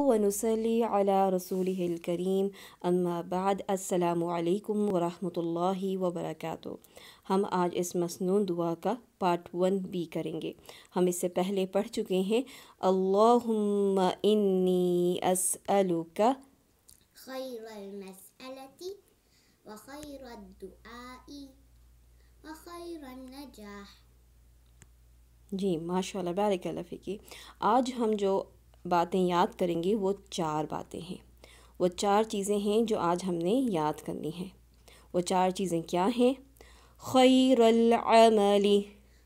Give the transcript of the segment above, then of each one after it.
ونصلی علی رسولہ الکریم اما بعد السلام علیکم ورحمۃ اللہ وبرکاتہ۔ ہم آج اس مسنون دعا کا پارٹ 1 بھی کریں گے۔ ہم اس سے پہلے پڑھ چکے ہیں اللہم انی اسألک خیر المسألة وخیر الدعاء وخیر النجاح۔ جی ماشاء اللہ، بارک اللہ فیکی۔ آج ہم جو باتیں یاد کریں گے وہ 4 باتیں ہیں، وہ 4 چیزیں ہیں جو آج ہم نے یاد کرنی ہیں۔ وہ 4 چیزیں کیا ہیں؟ خیر العمل،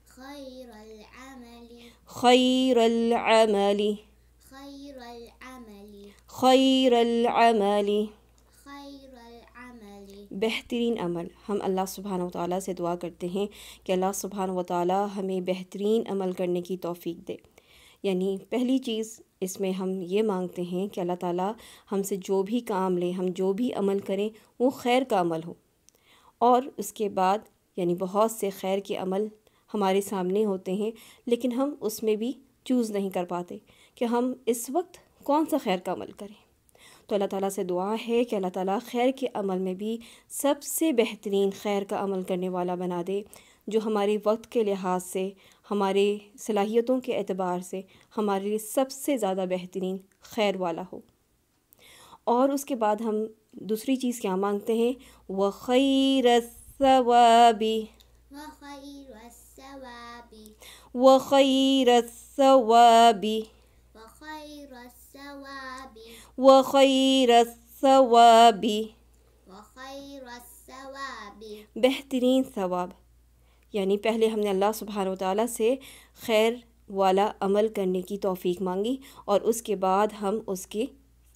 خیر العمل، خیر العمل، خیر العمل، خیر العمل، خیر العمل۔ بہترین عمل۔ ہم اللہ سبحانہ وتعالیٰ سے دعا کرتے ہیں کہ اللہ سبحانہ وتعالیٰ ہمیں بہترین عمل کرنے کی توفیق دے۔ یعنی پہلی چیز اس میں ہم یہ مانگتے ہیں کہ اللہ تعالیٰ ہم سے جو بھی کام لیں، ہم جو بھی عمل کریں وہ خیر کا عمل ہو۔ اور اس کے بعد یعنی بہت سے خیر کے عمل ہمارے سامنے ہوتے ہیں، لیکن ہم اس میں بھی چوز نہیں کر پاتے کہ ہم اس وقت کون سا خیر کا عمل کریں۔ تو اللہ تعالیٰ سے دعا ہے کہ اللہ تعالیٰ خیر کے عمل میں بھی سب سے بہترین خیر کا عمل کرنے والا بنا دے، جو ہمارے وقت کے لحاظ سے، ہمارے صلاحیتوں کے اعتبار سے ہمارے لیے سب سے زیادہ بہترین خیر والا ہو۔ اور اس کے بعد ہم دوسری چیز کیا مانگتے ہیں؟ وَخَيْرَ الثَّوَابِ، وخیر الثواب، وَخَيْرَ الثَّوَابِ، وخیر الثواب، وَخَيْرَ الثَّوَابِ، وخیر الثواب۔ بہترین ثواب۔ یعنی پہلے ہم نے اللہ سبحانہ وتعالیٰ سے خیر والا عمل کرنے کی توفیق مانگی، اور اس کے بعد ہم اس کے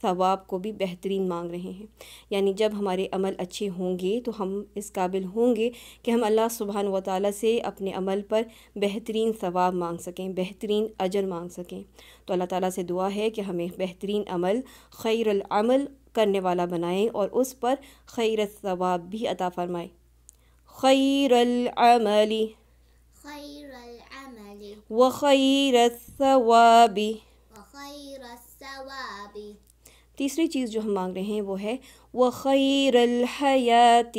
ثواب کو بھی بہترین مانگ رہے ہیں۔ یعنی جب ہمارے عمل اچھے ہوں گے تو ہم اس قابل ہوں گے کہ ہم اللہ سبحانہ وتعالیٰ سے اپنے عمل پر بہترین ثواب مانگ سکیں، بہترین اجر مانگ سکیں۔ تو اللہ تعالیٰ سے دعا ہے کہ ہمیں بہترین عمل، خیر العمل کرنے والا بنائیں، اور اس پر خیر الثواب بھی عطا فرمائے۔ خیر العمل خیر العمل، وخیر الثواب۔ وخیر الثواب۔ تیسری چیز جو ہم مانگ رہے ہیں وہ ہے وخیر الحیات،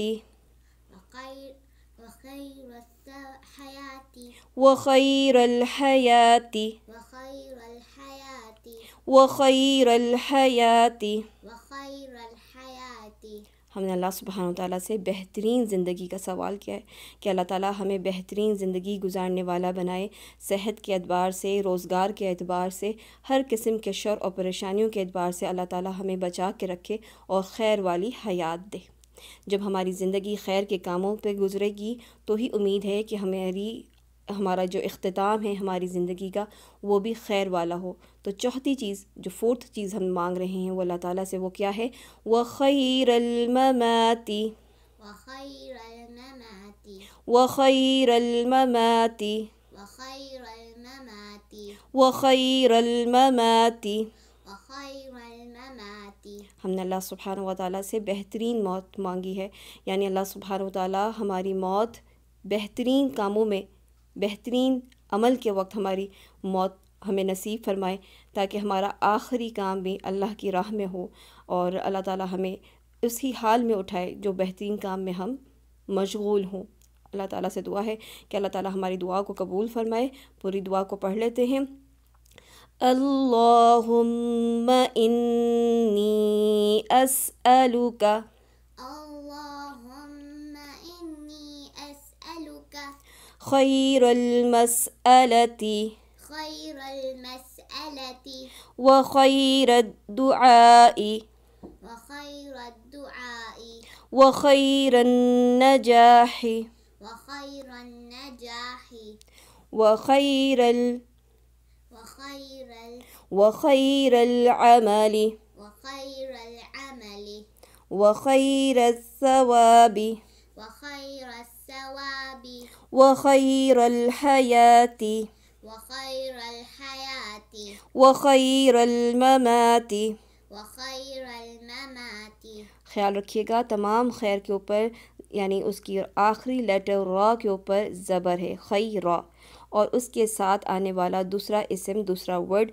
وخیر الحیات، وخیر الحیات، وخیر الحیات، وخیر الحیات۔ وخیر الحیات۔ ہم نے اللہ سبحانہ وتعالیٰ سے بہترین زندگی کا سوال کیا ہے کہ اللہ تعالیٰ ہمیں بہترین زندگی گزارنے والا بنائے، صحت کے اعتبار سے، روزگار کے اعتبار سے، ہر قسم کے شر اور پریشانیوں کے اعتبار سے اللہ تعالیٰ ہمیں بچا کے رکھے اور خیر والی حیات دے۔ جب ہماری زندگی خیر کے کاموں پہ گزرے گی تو ہی امید ہے کہ ہمارا جو اختتام ہے ہماری زندگی کا وہ بھی خیر والا ہو۔ تو چوتھی چیز، جو 4تھ چیز ہم مانگ رہے ہیں وہ اللہ تعالیٰ سے، وہ کیا ہے؟ وَخَيْرَ الْمَمَاتِ، وخیر الممات، وَخَيْرَ الْمَمَاتِ، وخیر الممات، وَخَيْرَ الْمَمَاتِ۔ وخیر الممات۔ ہم نے اللہ سبحانہ وتعالیٰ سے بہترین موت مانگی ہے، یعنی اللہ سبحانہ وتعالیٰ ہماری موت بہترین کاموں میں، بہترین عمل کے وقت ہماری موت ہمیں نصیب فرمائے، تاکہ ہمارا آخری کام بھی اللہ کی راہ میں ہو، اور اللہ تعالیٰ ہمیں اسی حال میں اٹھائے جو بہترین کام میں ہم مشغول ہوں۔ اللہ تعالیٰ سے دعا ہے کہ اللہ تعالیٰ ہماری دعا کو قبول فرمائے۔ پوری دعا کو پڑھ لیتے ہیں۔ اللہم انی اسألک اللہم انی اسألک خیر المسألة خیر المسألة وخیر الدعاء وخیر الدعاء وخیر النجاح وخیر النجاح وخیر وخیر وخیر العمل وخیر العمل وخیر الثواب وخیر الثواب وخیر الحیات وخیر الحیات وخیر الممات۔ وخیر الممات۔ خیال رکھیے گا تمام خیر کے اوپر یعنی اس کی آخری لیٹر را کے اوپر زبر ہے، خیرا، اور اس کے ساتھ آنے والا دوسرا اسم، دوسرا ورڈ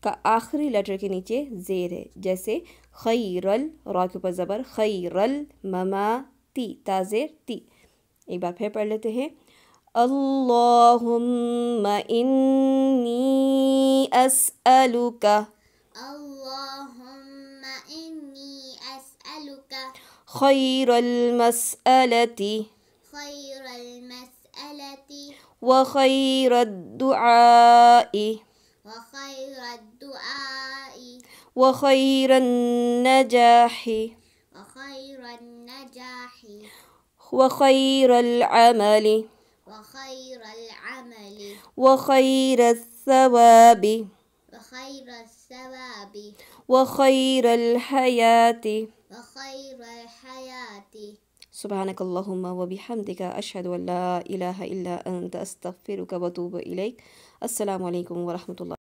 کا آخری لیٹر کے نیچے زیر ہے، جیسے خیرل، را کے اوپر زبر، خیرل مماتی، تا زیر تی۔ ایک بار پھر پڑھ لیتے ہیں، اللہم انی اسألک اللہم انی اسألک خیر المسألة خیر المسألة وخیر الدعاء وخیر الدعاء وخیر النجاح وخیر النجاح وخیر العمل وخیر العمل وخیر الثواب وخیر الثواب وخیر الحیاة وخیر الحیاة۔ سبحانک اللہم وبحمدک اشہد ان لا الہ الا انت استغفرک واتوب الیک۔ السلام علیکم ورحمۃ اللہ۔